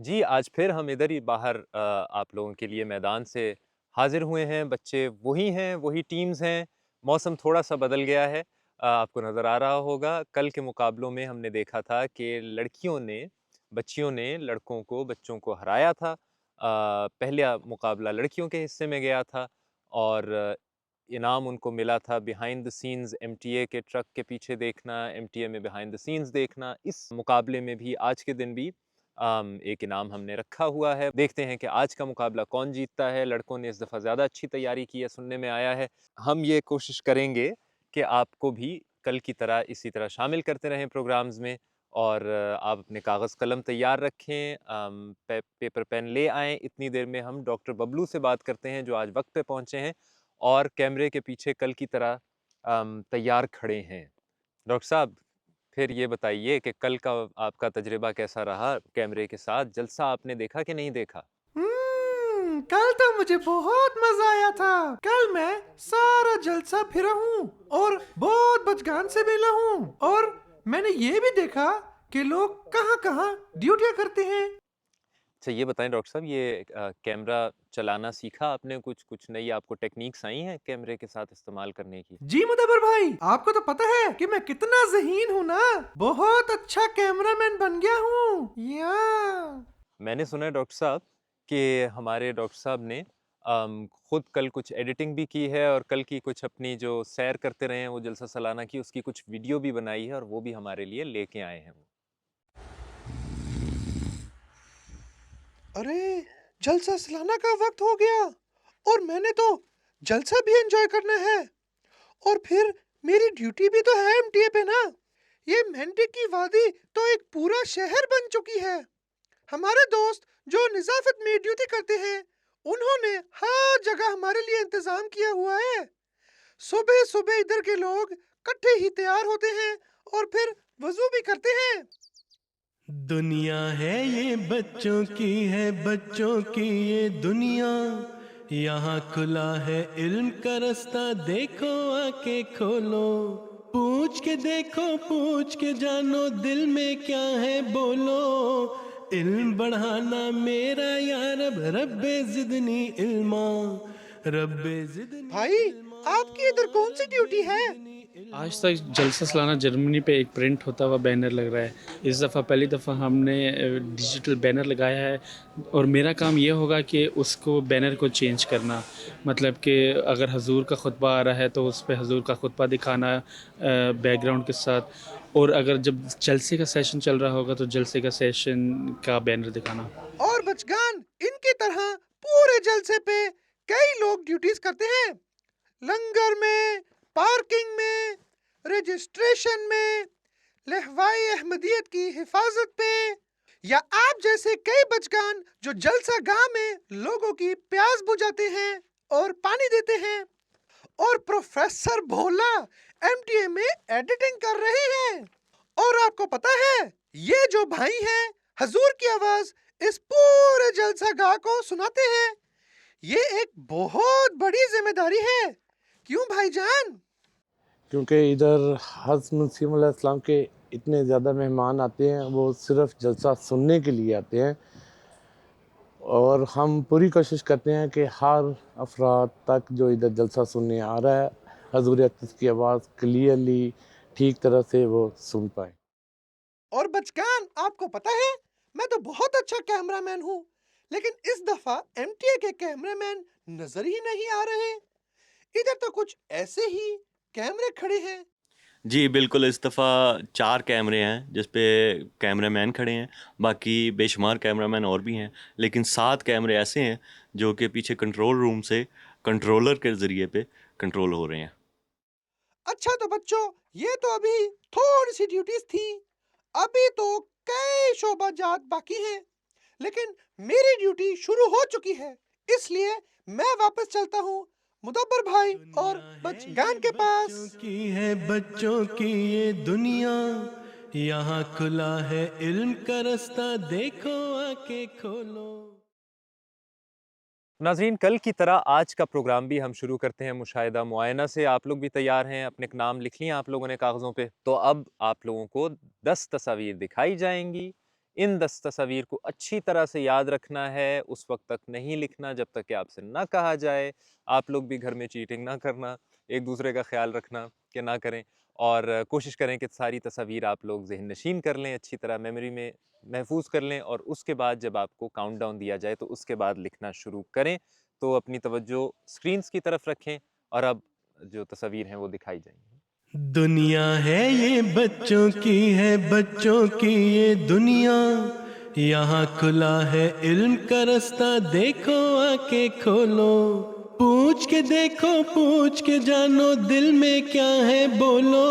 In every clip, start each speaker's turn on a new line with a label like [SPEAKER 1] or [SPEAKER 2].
[SPEAKER 1] जी, आज फिर हम इधर ही बाहर आप लोगों के लिए मैदान से हाज़िर हुए हैं। बच्चे वही हैं, वही टीम्स हैं। मौसम थोड़ा-सा बदल गया है। आपको नज़र आ रहा होगा, कल के मुकाबलों में हमने देखा था कि बच्चियों ने लड़कों को बच्चों को हराया था। पहला मुकाबला लड़कियों के हिस्से में गया था और इनाम उनको मिला था बिहाइंड द सीन्स एमटीए के ट्रक के पीछे देखना, एमटीए में बिहाइंड द सीन्स देखना। इस मुकाबले में भी आज के दिन भी एक इनाम हमने रखा हुआ है। देखते हैं कि आज का मुकाबला कौन जीतता है। लड़कों ने इस दफ़ा ज़्यादा अच्छी तैयारी की है, सुनने में आया है। हम ये कोशिश करेंगे कि आपको भी कल की तरह इसी तरह शामिल करते रहें प्रोग्राम्स में और आप अपने कागज़ कलम तैयार रखें, पेपर पेन ले आएँ। इतनी देर में हम डॉक्टर बबलू से बात करते हैं जो आज वक्त पे पहुँचे हैं और कैमरे के पीछे कल की तरह तैयार खड़े हैं। डॉक्टर साहब, फिर ये बताइए कि कल का आपका तजुर्बा कैसा रहा कैमरे के साथ? जलसा आपने देखा कि नहीं देखा?
[SPEAKER 2] कल तो मुझे बहुत मजा आया था। कल मैं सारा जलसा फिरा हूँ और बहुत बचगान से मिला हूँ और मैंने ये भी देखा कि लोग कहाँ कहाँ ड्यूटियाँ करते हैं।
[SPEAKER 1] अच्छा ये बताएँ डॉक्टर साहब, ये कैमरा चलाना सीखा आपने? कुछ नई आपको टेक्नीक्स आई हैं कैमरे के साथ इस्तेमाल करने की?
[SPEAKER 2] जी मुदब्बर भाई, आपको तो पता है कि मैं कितना ज़हीन हूँ ना। बहुत अच्छा कैमरामैन बन गया हूँ या
[SPEAKER 1] मैंने सुना है डॉक्टर साहब कि हमारे डॉक्टर साहब ने खुद कल कुछ एडिटिंग भी की है और कल की कुछ अपनी जो सैर करते रहे हैं वो जलसा सालाना की, उसकी कुछ वीडियो भी बनाई है और वो भी हमारे लिए लेके आए हैं वो।
[SPEAKER 2] अरे, जलसा सालाना का वक्त हो गया और मैंने तो जलसा भी एंजॉय करना है। और फिर मेरी ड्यूटी भी तो है एमटीए पे ना। ये मेंढे की वादी तो एक पूरा शहर बन चुकी है। हमारे दोस्त जो निजाफत में ड्यूटी करते हैं, उन्होंने हर जगह हमारे लिए इंतजाम किया हुआ है। सुबह सुबह इधर के लोग इकट्ठे ही तैयार होते हैं और फिर वजू भी करते हैं। दुनिया है ये बच्चों की है, बच्चों की ये दुनिया। यहाँ खुला है इल्म का रास्ता, देखो आके खोलो। पूछ के देखो, पूछ के जानो, दिल में क्या है बोलो। इल्म बढ़ाना मेरा यार, रब रब्बे जिदनी इल्मा, रब्बे जिदनी भाई, आपकी इधर कौन सी ड्यूटी है?
[SPEAKER 3] आज तक जलसा सालाना जर्मनी पे एक प्रिंट होता हुआ बैनर लग रहा है। इस दफ़ा पहली दफ़ा हमने डिजिटल बैनर लगाया है और मेरा काम ये होगा कि उसको बैनर को चेंज करना। मतलब कि अगर हजूर का खुतबा आ रहा है तो उस पे हजूर का खुतबा दिखाना बैकग्राउंड के साथ, और अगर जब जलसे का सेशन चल रहा होगा तो जलसे का सेशन का बैनर दिखाना।
[SPEAKER 2] और बचगान इनकी तरह पूरे जलसे पे कई लोग ड्यूटीज करते हैं। लंगर में, पार्किंग में, रजिस्ट्रेशन में, लहवाई अहमदियत की हिफाजत पे, या आप जैसे कई बचगान जो जलसा गाह में लोगों की प्यास बुझाते हैं और पानी देते हैं। और प्रोफेसर भोला एमटीए में एडिटिंग कर रहे हैं। और आपको पता है, ये जो भाई हैं, हजूर की आवाज इस पूरे जलसा गाह को सुनाते हैं। ये एक बहुत बड़ी जिम्मेदारी है, क्यों भाईजान?
[SPEAKER 4] क्योंकि इधर हज़रत मसीह अलैहिस्सलाम के इतने ज़्यादा मेहमान आते हैं, वो सिर्फ जलसा सुनने के लिए आते हैं। और हम पूरी कोशिश करते हैं कि हर अफराद तक जो इधर जलसा सुनने आ रहा है, हज़ूर अक़दस की आवाज़ क्लियरली ठीक तरह से वो सुन पाए।
[SPEAKER 2] और बचकान, आपको पता है, मैं तो बहुत अच्छा कैमरामैन हूँ, लेकिन इस दफा एमटीए के कैमरामैन नजर ही नहीं आ रहे। इधर तो कुछ ऐसे ही कैमरे खड़े हैं।
[SPEAKER 5] जी, बिल्कुल, इस दफ़ा 4 कैमरे हैं, जिस पे कैमरामैन खड़े हैं, बाकी बेशुमार कैमरामैन और भी हैं, लेकिन 7 कैमरे ऐसे हैं, जो कि पीछे कंट्रोल रूम से कंट्रोलर के ज़रिए पे कंट्रोल हो रहे हैं।
[SPEAKER 2] अच्छा तो बच्चों, ये तो अभी थोड़ी सी ड्यूटीज थी। अभी तो कई शोबा जात बाकी हैं, लेकिन मेरी ड्यूटी शुरू हो चुकी है, इसलिए मैं वापस चलता हूँ मुदब्बर भाई और
[SPEAKER 4] दुनिया है ये
[SPEAKER 2] बचगान के पास।
[SPEAKER 4] बच्चों की है, बच्चों की ये दुनिया। यहाँ खुला है इल्म का रास्ता, देखो आके खोलो।
[SPEAKER 1] नाज़रीन, कल की तरह आज का प्रोग्राम भी हम शुरू करते हैं मुशाहिदा मुआयना से। आप लोग भी तैयार हैं? अपने नाम लिख लिए आप लोगों ने कागज़ों पे? तो अब आप लोगों को 10 तस्वीर दिखाई जाएँगी। इन 10 तस्वीर को अच्छी तरह से याद रखना है, उस वक्त तक नहीं लिखना जब तक कि आपसे ना कहा जाए। आप लोग भी घर में चीटिंग ना करना, एक दूसरे का ख्याल रखना कि ना करें, और कोशिश करें कि सारी तस्वीर आप लोग ज़हन नशीन कर लें, अच्छी तरह मेमोरी में महफूज कर लें, और उसके बाद जब आपको काउंटडाउन दिया जाए तो उसके बाद लिखना शुरू करें। तो अपनी तवज्जो स्क्रीन्स की तरफ रखें, और अब जो तस्वीर हैं वो दिखाई जाएंगी।
[SPEAKER 6] दुनिया है ये बच्चों की है, बच्चों की ये दुनिया, यहाँ खुला है इल्म का रास्ता, देखो आके खोलो। पूछ के देखो, पूछ के जानो, दिल में क्या है बोलो।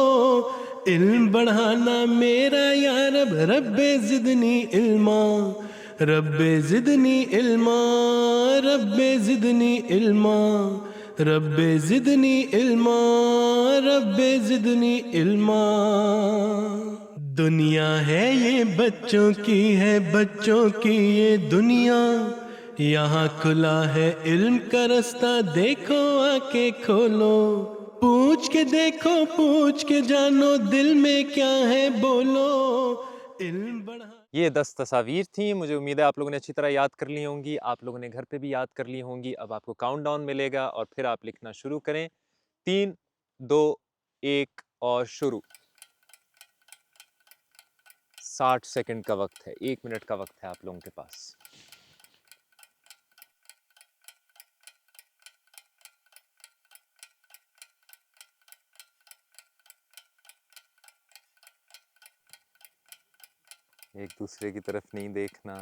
[SPEAKER 6] इल्म बढ़ाना मेरा या रब, रब्बे जिदनी इल्मा, रब्बे जिदनी इल्मा, रब्बे जिदनी इल्मा, रब्बे जिदनी इल्मा, रब्बे जिदनी इल्मा। दुनिया है ये बच्चों की है, बच्चों की ये दुनिया, यहाँ खुला है इल्म का रास्ता, देखो आके खोलो। पूछ के देखो, पूछ के जानो, दिल में क्या है बोलो। इल्म बढ़ा।
[SPEAKER 1] ये 10 तस्वीर थी। मुझे उम्मीद है आप लोगों ने अच्छी तरह याद कर ली होंगी, आप लोगों ने घर पे भी याद कर ली होंगी। अब आपको काउंटडाउन मिलेगा और फिर आप लिखना शुरू करें। 3, 2, 1 और शुरू। 60 सेकंड का वक्त है, 1 मिनट का वक्त है आप लोगों के पास। एक दूसरे की तरफ नहीं देखना।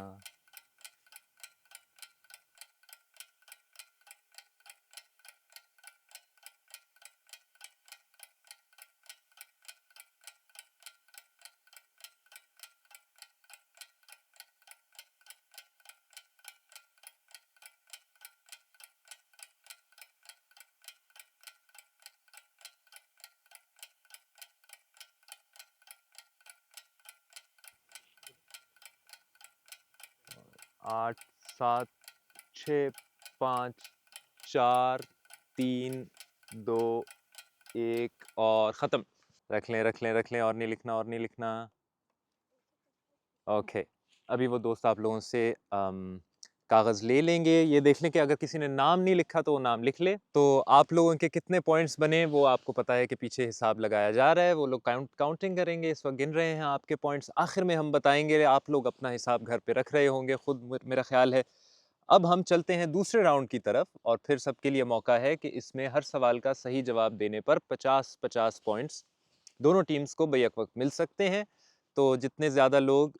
[SPEAKER 1] आठ, 7, 6, 5, 4, 3, 2, 1 और ख़त्म। रख लें, रख लें, रख लें, और नहीं लिखना, और नहीं लिखना। ओके, अभी वो दोस्त आप लोगों से कागज़ ले लेंगे। ये देख लें कि अगर किसी ने नाम नहीं लिखा तो वो नाम लिख ले। तो आप लोगों के कितने पॉइंट्स बने वो आपको पता है कि पीछे हिसाब लगाया जा रहा है, वो लोग काउंटिंग करेंगे, इस वक्त गिन रहे हैं आपके पॉइंट्स। आखिर में हम बताएंगे, आप लोग अपना हिसाब घर पे रख रहे होंगे खुद, मेरा ख्याल है। अब हम चलते हैं दूसरे राउंड की तरफ, और फिर सबके लिए मौका है कि इसमें हर सवाल का सही जवाब देने पर 50-50 पॉइंट्स दोनों टीम्स को बैक वक्त मिल सकते हैं। तो जितने ज़्यादा लोग,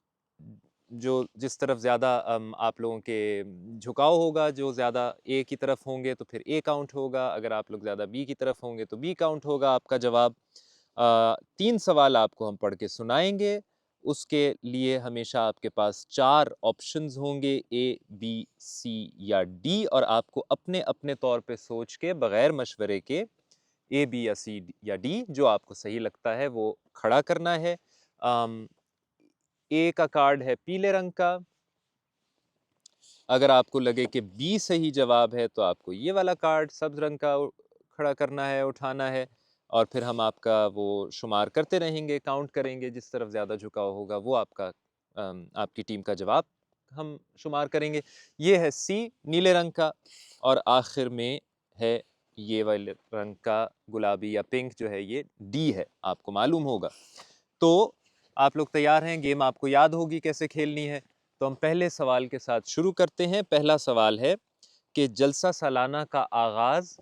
[SPEAKER 1] जो जिस तरफ ज़्यादा आप लोगों के झुकाव होगा, जो ज़्यादा ए की तरफ होंगे तो फिर ए काउंट होगा, अगर आप लोग ज़्यादा बी की तरफ होंगे तो बी काउंट होगा आपका जवाब। 3 सवाल आपको हम पढ़ के सुनाएंगे, उसके लिए हमेशा आपके पास 4 ऑप्शंस होंगे, ए, बी, सी या डी, और आपको अपने अपने तौर पे सोच के बग़ैर मशवरे के ए, बी या सी या डी जो आपको सही लगता है वो खड़ा करना है। ए का कार्ड है पीले रंग का। अगर आपको लगे कि बी सही जवाब है तो आपको ये वाला कार्ड सब्ज रंग का खड़ा करना है, उठाना है, और फिर हम आपका वो शुमार करते रहेंगे, काउंट करेंगे, जिस तरफ ज़्यादा झुकाव होगा वो आपका आपकी टीम का जवाब हम शुमार करेंगे। ये है सी नीले रंग का, और आखिर में है ये वाले रंग का गुलाबी या पिंक जो है, ये डी है, आपको मालूम होगा। तो आप लोग तैयार हैं, गेम आपको याद होगी कैसे खेलनी है। तो हम पहले सवाल के साथ शुरू करते हैं। पहला सवाल है कि जलसा सालाना का आगाज़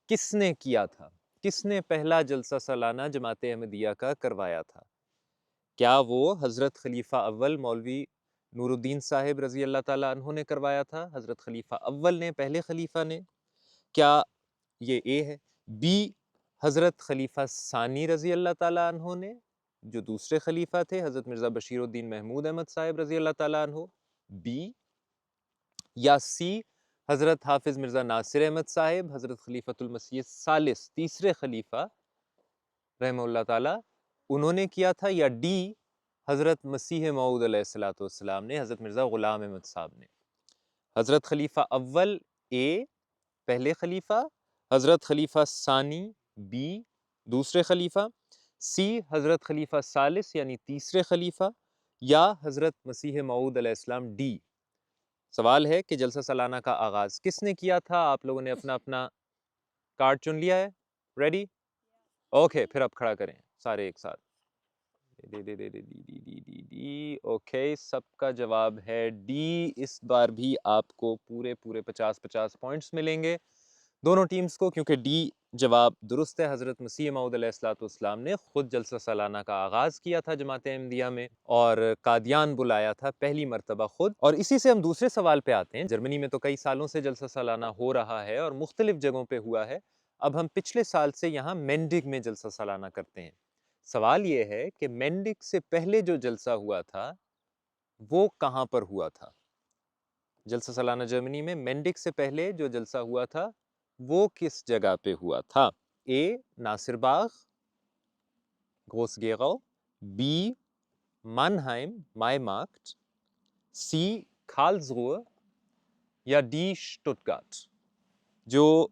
[SPEAKER 1] किसने किया था? किसने पहला जलसा सालाना जमात अहमदिया का करवाया था? क्या वो हज़रत खलीफा अव्वल मौलवी नूरुद्दीन साहिब रज़ी अल्लाह ताला अन्हो ने करवाया था? हज़रत खलीफा अव्वल ने, पहले खलीफा ने? क्या ये ए है? बी, हज़रत खलीफा सानी रज़ी अल्लाह ताला अन्हो ने, जो दूसरे खलीफा थे, हज़रत मिर्ज़ा बशीरुद्दीन महमूद अहमद साहिब रज़ी अल्लाह ताला अन्हो? बी, या सी, हज़रत हाफिज़ मिर्ज़ा नासिर अहमद साहिब, हज़रत खलीफतुल मसीह सालिस, तीसरे खलीफा रहमहुल्लाह ताला, उन्होंने किया था? या डी, हज़रत मसीह मऊद अलैहिस्सलातु वस्सलाम ने, हज़रत मिर्ज़ा ग़ुलाम अहमद साहब ने? हज़रत खलीफा अव्वल ए, पहले खलीफा, हज़रत खलीफा सानी बी, दूसरे खलीफा, सी हज़रत खलीफा सालिस यानी तीसरे खलीफा, या हज़रत मसीह मऊद अलैहिस्सलाम डी। सवाल है कि जलसा सालाना का आगाज़ किसने किया था? आप लोगों ने अपना अपना कार्ड चुन लिया है? रेडी? ओके, फिर आप खड़ा करें सारे एक साथ। डी। ओके, सबका जवाब है डी। इस बार भी आपको पूरे 50-50 पॉइंट्स मिलेंगे दोनों टीम्स को, क्योंकि डी जवाब दुरुस्त है। हज़रत मसीह मऊद अलैहिस्सलाम ने खुद जलसा सालाना का आगाज़ किया था जमात अहमदिया में, और कादियान बुलाया था पहली मरतबा खुद। और इसी से हम दूसरे सवाल पे आते हैं। जर्मनी में तो कई सालों से जलसा सालाना हो रहा है और मुख्तलिफ जगहों पे हुआ है। अब हम पिछले साल से यहाँ मेंडिग में जलसा सालाना करते हैं। सवाल ये है कि मेंडिग से पहले जो जलसा हुआ था वो कहाँ पर हुआ था? जलसा सालाना जर्मनी में मेंडिग से पहले जो जलसा हुआ था वो किस जगह पे हुआ था? ए नासिरबाग ग्रोसगेराउ, बी मानहाइम मायमार्क्ट, सी कार्लसरूहे या डी स्टुटगार्ट। जो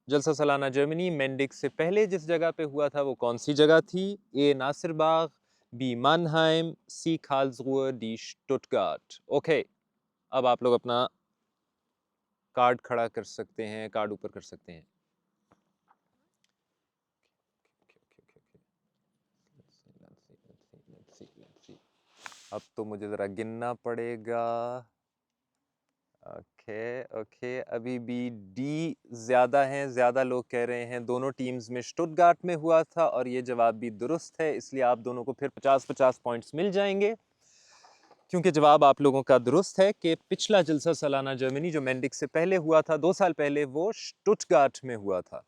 [SPEAKER 1] जलसा सालाना जर्मनी मेंडिग से पहले जिस जगह पे हुआ था वो कौन सी जगह थी? ए नासिरबाग, बी मानहाइम, सी कार्लसरूहे, डी स्टुटगार्ट। ओके, अब आप लोग अपना कार्ड खड़ा कर सकते हैं, कार्ड ऊपर कर सकते हैं। अब तो मुझे ज़रा गिनना पड़ेगा। ओके, अभी भी डी ज़्यादा हैं, ज़्यादा लोग कह रहे हैं दोनों टीम्स में स्टुटगार्ट में हुआ था, और ये जवाब भी दुरुस्त है। इसलिए आप दोनों को फिर 50-50 पॉइंट्स मिल जाएंगे, क्योंकि जवाब आप लोगों का दुरुस्त है कि पिछला जलसा सालाना जर्मनी जो मेंडिग से पहले हुआ था 2 साल पहले, वो स्टुटगार्ट में हुआ था।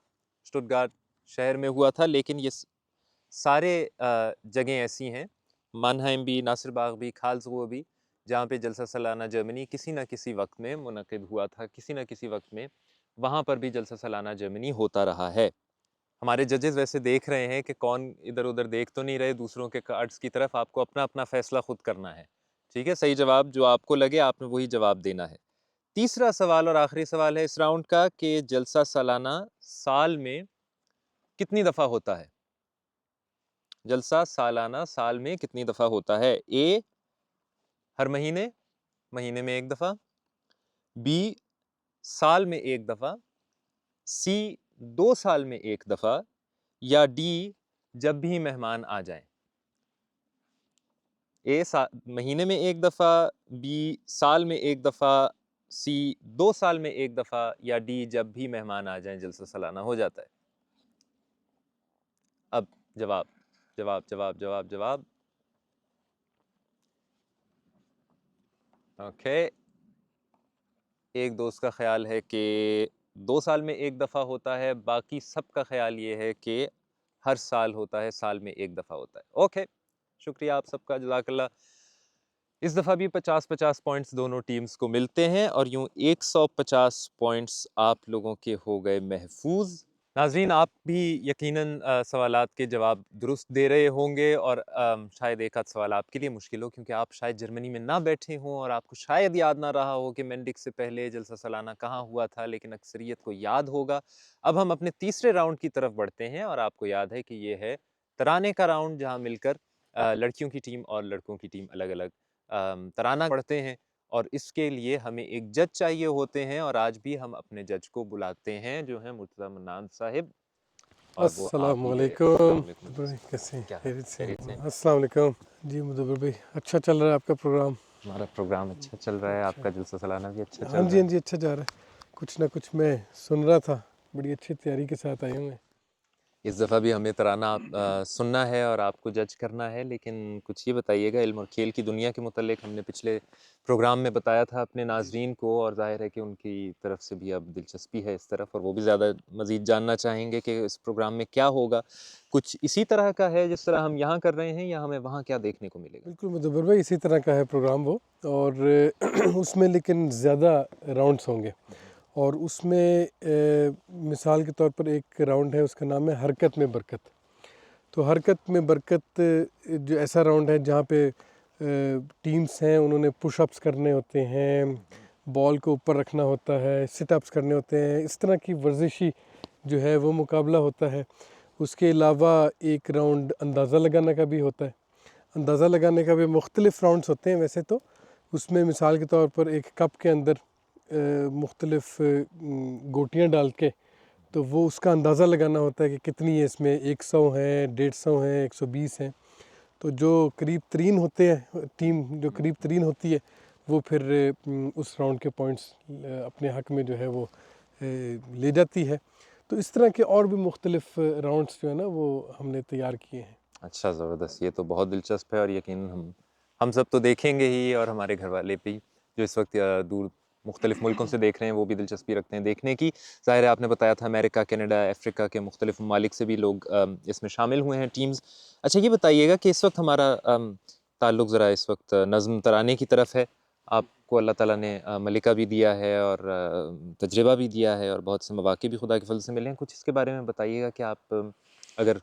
[SPEAKER 1] स्टुटगार्ट शहर में हुआ था, लेकिन ये सारे जगह ऐसी हैं, मानहाइम भी, नासिरबाग भी, कार्लसरूहे भी, जहाँ पे जलसा सालाना जर्मनी किसी न किसी वक्त में मुनक़िद हुआ था, किसी न किसी वक्त में वहाँ पर भी जलसा सालाना जर्मनी होता रहा है। हमारे जजेस वैसे देख रहे हैं कि कौन इधर-उधर देख तो नहीं रहे दूसरों के कार्ड्स की तरफ। आपको अपना-अपना फ़ैसला खुद करना है, ठीक है? सही जवाब जो आपको लगे आपने वही जवाब देना है। तीसरा सवाल और आखिरी सवाल है इस राउंड का कि जलसा सालाना साल में कितनी दफ़ा होता है? जलसा सालाना साल में कितनी दफ़ा होता है? ए हर महीने, महीने में 1 दफ़ा, बी साल में 1 दफ़ा, सी 2 साल में 1 दफ़ा, या डी जब भी मेहमान आ जाएं। ए महीने में 1 दफ़ा, बी साल में 1 दफ़ा, सी 2 साल में 1 दफ़ा, या डी जब भी मेहमान आ जाएं जलसा सालाना हो जाता है। अब जवाब जवाब जवाब जवाब जवाब। ओके, एक दोस्त का ख्याल है कि 2 साल में 1 दफ़ा होता है, बाकी सबका ख्याल ये है कि हर साल होता है, साल में 1 दफ़ा होता है। ओके, शुक्रिया आप सबका, जज़ाकल्लाह। इस दफ़ा भी 50-50 पॉइंट्स दोनों टीम्स को मिलते हैं, और यूँ 150 पॉइंट्स आप लोगों के हो गए महफूज। नाज़रीन, आप भी यकीनन सवालात के जवाब दुरुस्त दे रहे होंगे, और शायद एक आध सवाल आपके लिए मुश्किल हो, क्योंकि आप शायद जर्मनी में ना बैठे हों और आपको शायद याद ना रहा हो कि मेंडिग से पहले जलसा सालाना कहाँ हुआ था, लेकिन अक्सरियत को याद होगा। अब हम अपने तीसरे राउंड की तरफ बढ़ते हैं, और आपको याद है कि ये है तराने का राउंड, जहाँ मिलकर लड़कियों की टीम और लड़कों की टीम अलग-अलग तराना पढ़ते हैं, और इसके लिए हमें एक जज चाहिए होते हैं, और आज भी हम अपने जज को बुलाते हैं जो हैं मुर्तज़ा मन्नान साहिब, और वो आप
[SPEAKER 7] अस्सलाम
[SPEAKER 1] ही है।
[SPEAKER 7] वालेकुम।
[SPEAKER 1] अस्सलाम वालेकुम।
[SPEAKER 7] भाई कैसे हैं?
[SPEAKER 1] क्या
[SPEAKER 7] खैरियत से हैं?
[SPEAKER 1] खैरियत से हैं?
[SPEAKER 7] अस्सलाम वालेकुम। जी मुदब्बिर भाई, अच्छा चल रहा है आपका प्रोग्राम?
[SPEAKER 1] हमारा प्रोग्राम अच्छा चल रहा है, आपका जलसा सालाना भी अच्छा चल
[SPEAKER 7] हाँ
[SPEAKER 1] रहा
[SPEAKER 7] जी,
[SPEAKER 1] है।
[SPEAKER 7] हाँ जी, अच्छा जा रहा है। कुछ ना कुछ मैं सुन रहा था, बड़ी अच्छी तैयारी के साथ आए हुए हैं।
[SPEAKER 1] इस दफ़ा भी हमें तराना सुनना है और आपको जज करना है, लेकिन कुछ ये बताइएगा, इल्म और खेल की दुनिया के मुतल्लिक़ हमने पिछले प्रोग्राम में बताया था अपने नाज़रीन को, और ज़ाहिर है कि उनकी तरफ से भी अब दिलचस्पी है इस तरफ, और वो भी ज़्यादा मज़ीद जानना चाहेंगे कि इस प्रोग्राम में क्या होगा। कुछ इसी तरह का है जिस तरह हम यहाँ कर रहे हैं, या हमें वहाँ क्या देखने को मिलेगा?
[SPEAKER 7] बिल्कुल मुदब्बिर भाई, इसी तरह का है प्रोग्राम वो, और उसमें लेकिन ज़्यादा राउंड्स होंगे, और उसमें मिसाल के तौर पर एक राउंड है, उसका नाम है हरकत में बरकत। तो हरकत में बरकत जो ऐसा राउंड है जहाँ पे टीम्स हैं, उन्होंने पुशअप्स करने होते हैं, बॉल को ऊपर रखना होता है, सिटअप्स करने होते हैं, इस तरह की वर्जिशी जो है वो मुकाबला होता है। उसके अलावा एक राउंड अंदाज़ा लगाने का भी होता है। अंदाज़ा लगाने का भी मुख्तलिफ़ राउंड्स होते हैं वैसे तो। उसमें मिसाल के तौर पर एक कप के अंदर मुख्तलिफ़ गोटियाँ डाल के तो वो उसका अंदाज़ा लगाना होता है कि कितनी है इसमें, 100 हैं, 150 हैं, 120 हैं। तो जो करीब तरीन होते हैं, टीम जो करीब तरीन होती है वो फिर उस राउंड के पॉइंट्स अपने हक में जो है वो ले जाती है। तो इस तरह के और भी मुख्तलिफ़ राउंड्स जो है ना वो हमने तैयार किए हैं।
[SPEAKER 1] अच्छा, ज़बरदस्त, ये तो बहुत दिलचस्प है और यकीनन हम सब तो देखेंगे ही और हमारे घर वाले भी जो इस वक्त दूर मुख्तलिफ़ मुल्कों से देख रहे हैं वो भी दिलचस्पी रखते हैं देखने की। ज़ाहिर है आपने बताया था अमेरिका, कनाडा, अफ्रीका के मुख्तलिफ़ ममालिक से भी लोग इसमें शामिल हुए हैं टीम्स। अच्छा ये बताइएगा कि इस वक्त हमारा ताल्लुक़ ज़रा इस वक्त नज़्म तराने की तरफ है। आपको अल्लाह ताला ने मलिका भी दिया है और तजुर्बा भी दिया है और बहुत से मौक़े भी खुदा के फज़ल से मिले हैं। कुछ इसके बारे में बताइएगा कि आप अगर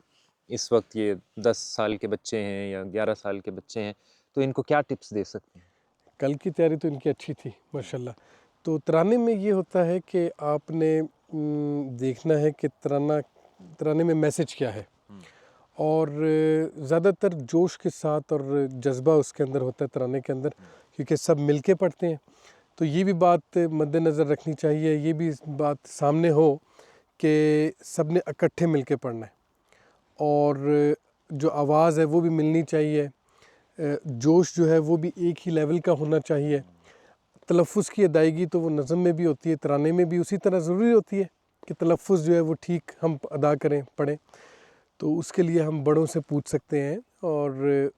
[SPEAKER 1] इस वक्त ये 10 साल के बच्चे हैं या 11 साल के बच्चे हैं तो इनको क्या टिप्स दे सकते हैं?
[SPEAKER 7] कल की तैयारी तो इनकी अच्छी थी माशाल्लाह। तो तराने में ये होता है कि आपने देखना है कि तराने में मैसेज क्या है और ज़्यादातर जोश के साथ और जज्बा उसके अंदर होता है तराने के अंदर, क्योंकि सब मिल के पढ़ते हैं। तो ये भी बात मद्देनज़र रखनी चाहिए, ये भी बात सामने हो कि सब ने इकट्ठे मिल के पढ़ना है और जो आवाज़ है वो भी मिलनी चाहिए। जोश जो है वो भी एक ही लेवल का होना चाहिए। तलफ़्फ़ुज़ की अदायगी तो वो नज़म में भी होती है, तराने में भी उसी तरह ज़रूरी होती है कि तलफ़्फ़ुज़ जो है वो ठीक हम अदा करें, पढ़ें। तो उसके लिए हम बड़ों से पूछ सकते हैं और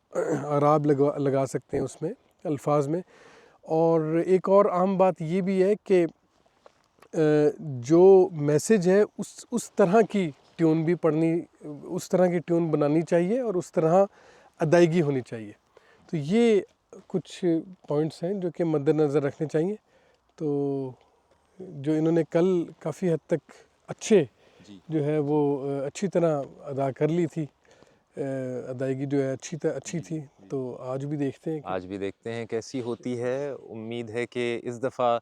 [SPEAKER 7] आराब लगा सकते हैं उसमें अल्फाज में। और एक और अहम बात ये भी है कि जो मैसेज है उस तरह की ट्यून भी पढ़नी, उस तरह की ट्यून बनानी चाहिए और उस तरह अदायगी होनी चाहिए। तो ये कुछ पॉइंट्स हैं जो कि मद्देनज़र रखने चाहिए। तो जो इन्होंने कल काफ़ी हद तक अच्छे जो है वो अच्छी तरह अदा कर ली थी, अदायगी जो है अच्छी थी। तो आज भी देखते हैं
[SPEAKER 1] आज भी देखते हैं कैसी होती है। उम्मीद है कि इस दफ़ा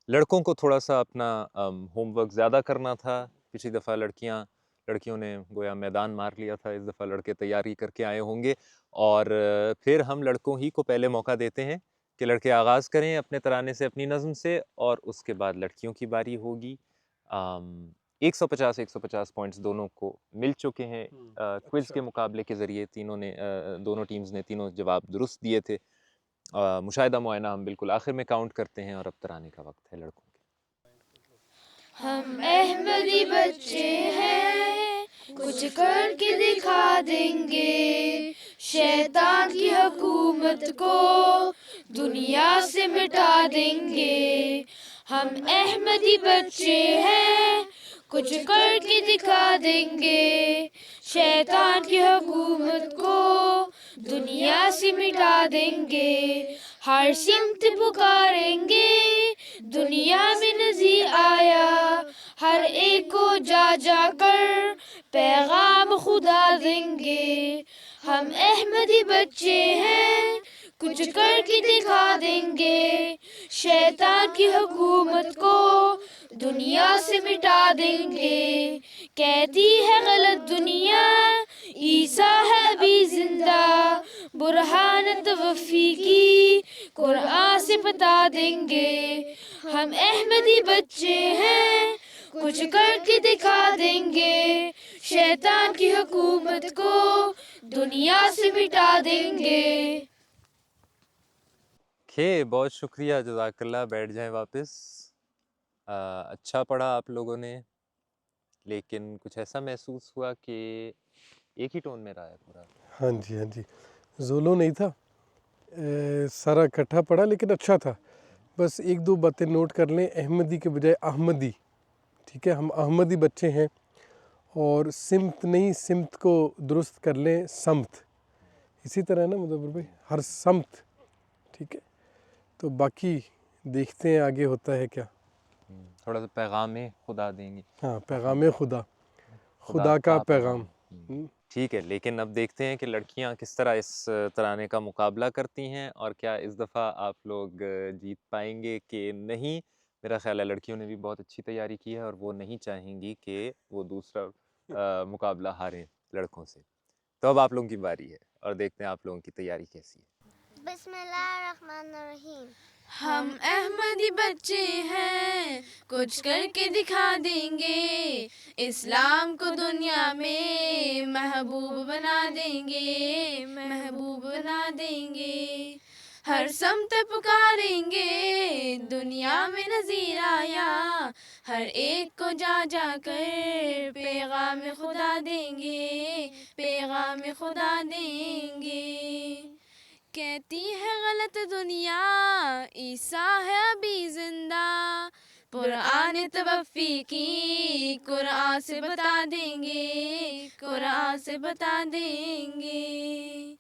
[SPEAKER 1] लड़कों को थोड़ा-सा अपना होमवर्क ज़्यादा करना था। पिछली दफ़ा लड़कियों ने गोया मैदान मार लिया था, इस दफ़ा लड़के तैयारी करके आए होंगे और फिर हम लड़कों ही को पहले मौका देते हैं कि लड़के आगाज़ करें अपने तराने से, अपनी नज़्म से और उसके बाद लड़कियों की बारी होगी। 150 पॉइंट्स दोनों को मिल चुके हैं। क्विज़ के मुकाबले के ज़रिए दोनों टीम्स ने तीनों जवाब दुरुस्त दिए थे। मुशाहिदा मुआयना हम बिल्कुल आखिर में काउंट करते हैं और अब तराने का वक्त है लड़कों के।
[SPEAKER 8] हम अहमदी बच्चे हैं, कुछ करके दिखा देंगे, शैतान की हुकूमत को दुनिया से मिटा देंगे। हम अहमदी बच्चे हैं, कुछ करके दिखा देंगे, शैतान की हुकूमत को दुनिया से मिटा देंगे। हर सिमत पुकारेंगे, दुनिया में नज़ीर आया, हर एक को जा कर पैगाम खुदा देंगे। हम अहमदी बच्चे हैं, कुछ करके दिखा देंगे, शैतान की हुकूमत को दुनिया से मिटा देंगे। कहती है गलत दुनिया, ईसा है अभी जिंदा, बुरहान तवफ़ी की कुरान से बता देंगे। हम अहमदी बच्चे हैं, कुछ करके दिखा देंगे, शैतान की हुकूमत को दुनिया से मिटा देंगे।
[SPEAKER 1] बहुत शुक्रिया, जज़ाकल्लाह। बैठ जाएं वापस। अच्छा पढ़ा आप लोगों ने, लेकिन कुछ ऐसा महसूस हुआ कि एक ही टोन में रहा है पूरा।
[SPEAKER 7] हाँ जी, हाँ जी, ज़ोलो नहीं था, सारा इकट्ठा पढ़ा लेकिन अच्छा था। बस एक दो बातें नोट कर लें, अहमदी के बजाय अहमदी, ठीक है। हम अहमदी बच्चे हैं और सिमत नहीं, सिमत को दुरुस्त कर लें समत। इसी तरह है ना मुदब्बिर भाई, हर समत, ठीक है। तो बाकी देखते हैं आगे होता है क्या।
[SPEAKER 1] थोड़ा सा पैगाम खुदा देंगे।
[SPEAKER 7] हाँ, पैगाम खुदा का पैगाम।
[SPEAKER 1] ठीक है, लेकिन अब देखते हैं कि लड़कियां किस तरह इस तराने का मुकाबला करती हैं और क्या इस दफ़ा आप लोग जीत पाएंगे कि नहीं। मेरा ख्याल है लड़कियों ने भी बहुत अच्छी तैयारी की है और वो नहीं चाहेंगी कि वो दूसरा मुकाबला हारें लड़कों से। तो अब आप लोगों की बारी है और देखते हैं आप लोगों की तैयारी कैसी है।
[SPEAKER 8] बिस्मिल्लाहिर्रहमानिर्रहीम। हम अहमदी बच्चे हैं, कुछ करके दिखा देंगे, इस्लाम को दुनिया में महबूब बना देंगे, महबूब बना देंगे। हर समत पुकारेंगे, दुनिया में नज़ीर आया, हर एक को जा जा कर पैगाम खुदा देंगे, पैगाम खुदा देंगे। कहती है गलत दुनिया, ईसा है अभी जिंदा, कुरान तवफ़ी की कुरान से बता देंगे, कुरान से बता देंगे।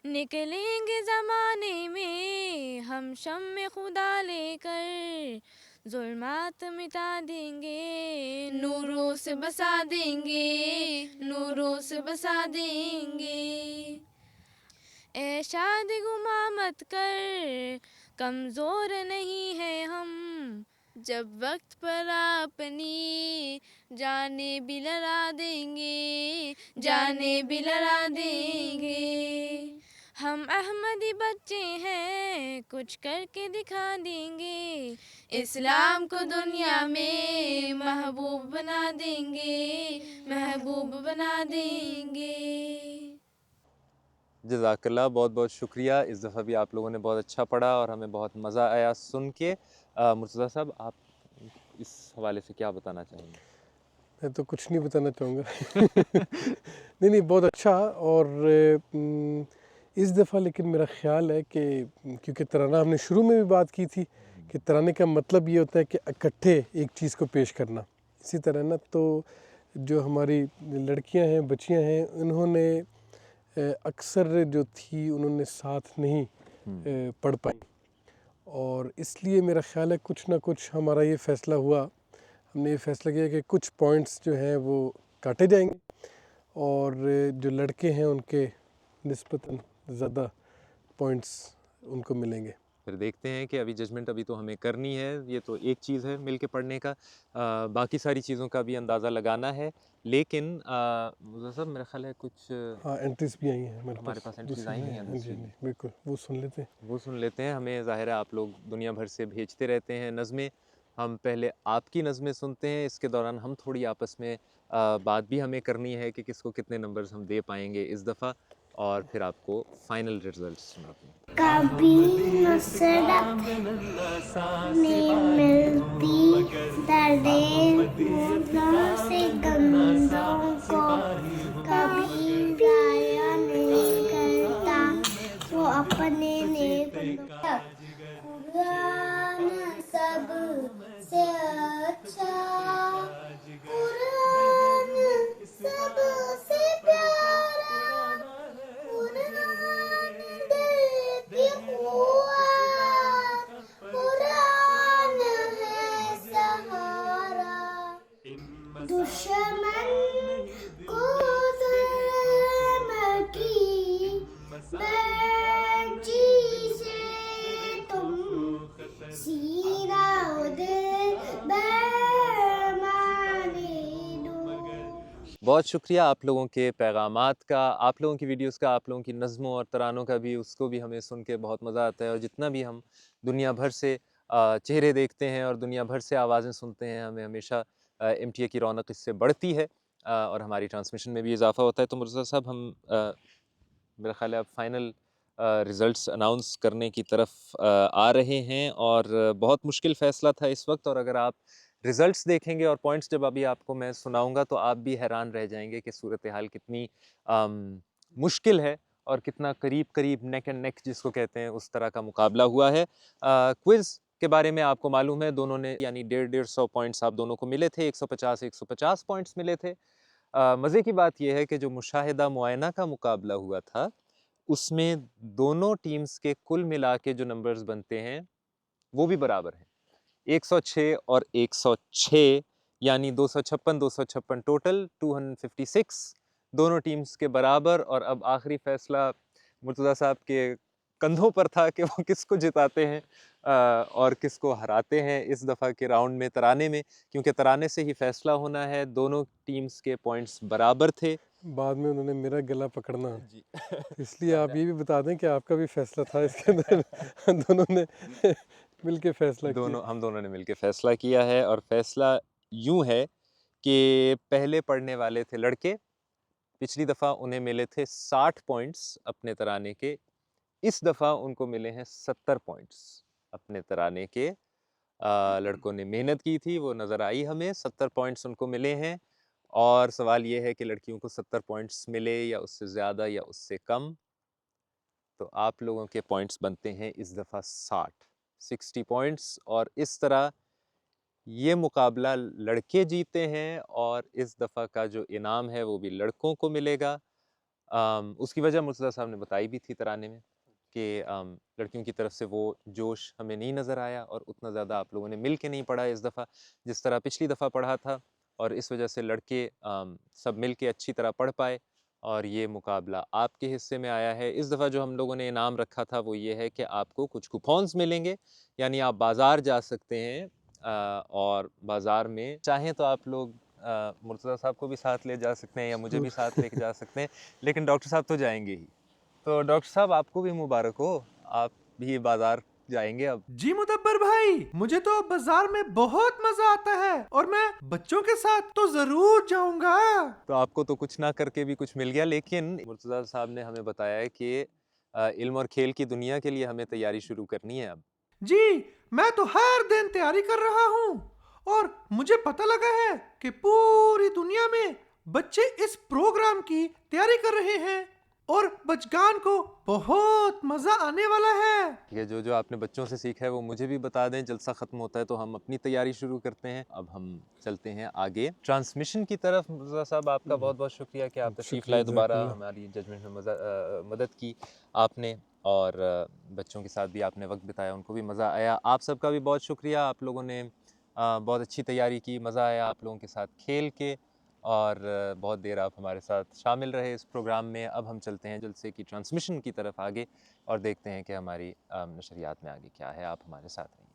[SPEAKER 8] निकलेंगे ज़माने में हम शम्मे खुदा लेकर, ज़ुल्मात मिटा देंगे, नूरों से बसा देंगे, नूरों से बसा देंगे। ए शादी गुमा मत कर, कमज़ोर नहीं है हम, जब वक्त पर अपनी जाने भी लड़ा देंगे, जाने भी लड़ा देंगे। हम अहमदी बच्चे हैं, कुछ करके दिखा देंगे, इस्लाम को दुनिया में महबूब बना देंगे, महबूब बना देंगे।
[SPEAKER 1] जज़ाकल्लाह, बहुत बहुत शुक्रिया। इस दफ़ा भी आप लोगों ने बहुत अच्छा पढ़ा और हमें बहुत मज़ा आया सुन के। मुर्तज़ा साहब, आप इस हवाले से क्या बताना चाहेंगे?
[SPEAKER 7] मैं तो कुछ नहीं बताना चाहूँगा। नहीं नहीं, बहुत अच्छा। और इस दफ़ा लेकिन मेरा ख़्याल है कि क्योंकि तराना हमने शुरू में भी बात की थी कि तराने का मतलब ये होता है कि इकट्ठे एक चीज़ को पेश करना। इसी तरह ना, तो जो हमारी लड़कियां हैं, बच्चियां हैं, उन्होंने अक्सर जो थी उन्होंने साथ नहीं पढ़ पाई, और इसलिए मेरा ख़्याल है कुछ ना कुछ हमारा ये फ़ैसला हुआ, हमने ये फ़ैसला किया कि कुछ पॉइंट्स जो हैं वो काटे जाएंगे और जो लड़के हैं उनके निस्बतन ज़्यादा पॉइंट्स उनको मिलेंगे।
[SPEAKER 1] फिर देखते हैं कि अभी जजमेंट अभी तो हमें करनी है, ये तो एक चीज़ है मिल के पढ़ने का, बाकी सारी चीज़ों का भी अंदाज़ा लगाना है। लेकिन मुर्तज़ा साहब, मेरा ख़्याल है कुछ
[SPEAKER 7] हाँ, एंट्रीज भी आई हैं
[SPEAKER 1] हमारे पास एंट्रीज
[SPEAKER 7] दूसरी
[SPEAKER 1] आई हुई
[SPEAKER 7] हैं।
[SPEAKER 1] हैं
[SPEAKER 7] हाँ जी,
[SPEAKER 1] दूसरी।
[SPEAKER 7] हाँ जी, बिल्कुल, वो सुन लेते हैं।
[SPEAKER 1] वो सुन लेते हैं। हमें ज़ाहिर है आप लोग दुनिया भर से भेजते रहते हैं नज़में, हम पहले आपकी नज़में सुनते हैं, इसके दौरान हम थोड़ी आपस में बात भी हमें करनी है कि किसको कितने नंबर्स हम दे पाएंगे इस दफ़ा, और फिर आपको फाइनल रिजल्ट्स सुनाते हैं।
[SPEAKER 8] कभी नुसरत नहीं मिलती, दर्दे मुर्दों से गंदों को, कभी राया नहीं करता वो अपने नेक बंदों। कुरान सबसे अच्छा, कुरान सबसे प्यारा, कुरान दिल की क़ुव्वत, कुरान है सहारा। दुश्मन को ज़ुल्म की मर्ज़ी से तुम सीना दिल बरमाने दो।
[SPEAKER 1] बहुत शुक्रिया आप लोगों के पैगामात का, आप लोगों की वीडियोस का, आप लोगों की नज़मों और तरानों का भी, उसको भी हमें सुन के बहुत मज़ा आता है। और जितना भी हम दुनिया भर से चेहरे देखते हैं और दुनिया भर से आवाज़ें सुनते हैं, हमें हमेशा MTA की रौनक इससे बढ़ती है और हमारी ट्रांसमिशन में भी इजाफ़ा होता है। तो मुर्तज़ा साहब, हम मेरा ख़्याल है अब फाइनल रिज़ल्ट्स अनाउंस करने की तरफ आ रहे हैं, और बहुत मुश्किल फ़ैसला था इस वक्त। और अगर आप रिज़ल्ट्स देखेंगे और पॉइंट्स जब अभी आपको मैं सुनाऊंगा, तो आप भी हैरान रह जाएंगे कि सूरत हाल कितनी मुश्किल है और कितना करीब करीब नेक एंड नेक जिसको कहते हैं उस तरह का मुकाबला हुआ है। क्विज़ के बारे में आपको मालूम है, दोनों ने यानी 150 पॉइंट्स आप दोनों को मिले थे, 150 पॉइंट्स मिले थे। मज़े की बात यह है कि जो मुशाहिदा मुआयना का मुकाबला हुआ था, उसमें दोनों टीम्स के कुल मिला के जो नंबर्स बनते हैं वो भी बराबर हैं, 106 और 106, यानी 256 टोटल 256 दोनों टीम्स के बराबर। और अब आखिरी फैसला मुर्तज़ा साहब के कंधों पर था कि वो किसको जिताते हैं और किसको हराते हैं इस दफ़ा के राउंड में तराने में, क्योंकि तराने से ही फैसला होना है। दोनों टीम्स के पॉइंट्स बराबर थे,
[SPEAKER 7] बाद में उन्होंने मेरा गला पकड़ना,
[SPEAKER 1] जी
[SPEAKER 7] तो इसलिए आप ये भी बता दें कि आपका भी फैसला था इसके अंदर। दोनों ने मिलके फैसला किया।
[SPEAKER 1] हम दोनों ने मिलके फैसला किया है, और फैसला यूं है कि पहले पढ़ने वाले थे लड़के, पिछली दफ़ा उन्हें मिले थे 60 पॉइंट्स अपने तराने के, इस दफ़ा उनको मिले हैं 70 पॉइंट्स अपने तराने के। लड़कों ने मेहनत की थी, वो नज़र आई हमें, 70 पॉइंट्स उनको मिले हैं, और सवाल ये है कि लड़कियों को 70 पॉइंट्स मिले या उससे ज़्यादा या उससे कम। तो आप लोगों के पॉइंट्स बनते हैं इस दफ़ा 60 पॉइंट्स, और इस तरह ये मुकाबला लड़के जीते हैं, और इस दफ़ा का जो इनाम है वो भी लड़कों को मिलेगा। उसकी वजह मुर्तज़ा साहब ने बताई भी थी तराने में कि लड़कियों की तरफ से वो जोश हमें नहीं नज़र आया, और उतना ज़्यादा आप लोगों ने मिल के नहीं पढ़ा इस दफ़ा जिस तरह पिछली दफ़ा पढ़ा था, और इस वजह से लड़के सब मिल के अच्छी तरह पढ़ पाए, और ये मुकाबला आपके हिस्से में आया है। इस दफ़ा जो हम लोगों ने इनाम रखा था वो ये है कि आपको कुछ कूपन्स मिलेंगे, यानी आप बाज़ार जा सकते हैं, और बाज़ार में चाहें तो आप लोग मुर्तज़ा साहब को भी साथ ले जा सकते हैं या मुझे भी साथ लेके जा सकते हैं, लेकिन डॉक्टर साहब तो जाएंगे ही। तो डॉक्टर साहब आपको भी मुबारक हो, आप भी बाज़ार जाएंगे अब।
[SPEAKER 2] जी मुदब्बर भाई, मुझे तो बाजार में बहुत मजा आता है और मैं बच्चों के साथ तो जरूर जाऊंगा।
[SPEAKER 1] तो आपको तो कुछ ना करके भी कुछ मिल गया, लेकिन मुर्तज़ा साहब ने हमें बताया है कि इल्म और खेल की दुनिया के लिए हमें तैयारी शुरू करनी है अब।
[SPEAKER 2] जी, मैं तो हर दिन तैयारी कर रहा हूँ, और मुझे पता लगा है कि पूरी दुनिया में बच्चे इस प्रोग्राम की तैयारी कर रहे हैं, और बचगान को बहुत मजा आने वाला है।
[SPEAKER 1] ठीक है, जो जो आपने बच्चों से सीखा है वो मुझे भी बता दें, जलसा ख़त्म होता है तो हम अपनी तैयारी शुरू करते हैं। अब हम चलते हैं आगे ट्रांसमिशन की तरफ। मुर्तज़ा साहब आपका बहुत बहुत शुक्रिया कि आप तशरीफ़
[SPEAKER 7] शुक्रिया,
[SPEAKER 1] लाए दोबारा,
[SPEAKER 7] जज़ाकल्लाह।
[SPEAKER 1] हमारी जजमेंट में मदद की आपने, और बच्चों के साथ भी आपने वक्त बिताया, उनको भी मज़ा आया। आप सबका भी बहुत शुक्रिया, आप लोगों ने बहुत अच्छी तैयारी की, मज़ा आया आप लोगों के साथ खेल के, और बहुत देर आप हमारे साथ शामिल रहे इस प्रोग्राम में। अब हम चलते हैं जलसे की ट्रांसमिशन की तरफ आगे, और देखते हैं कि हमारी नशरियात में आगे क्या है। आप हमारे साथ रहिए।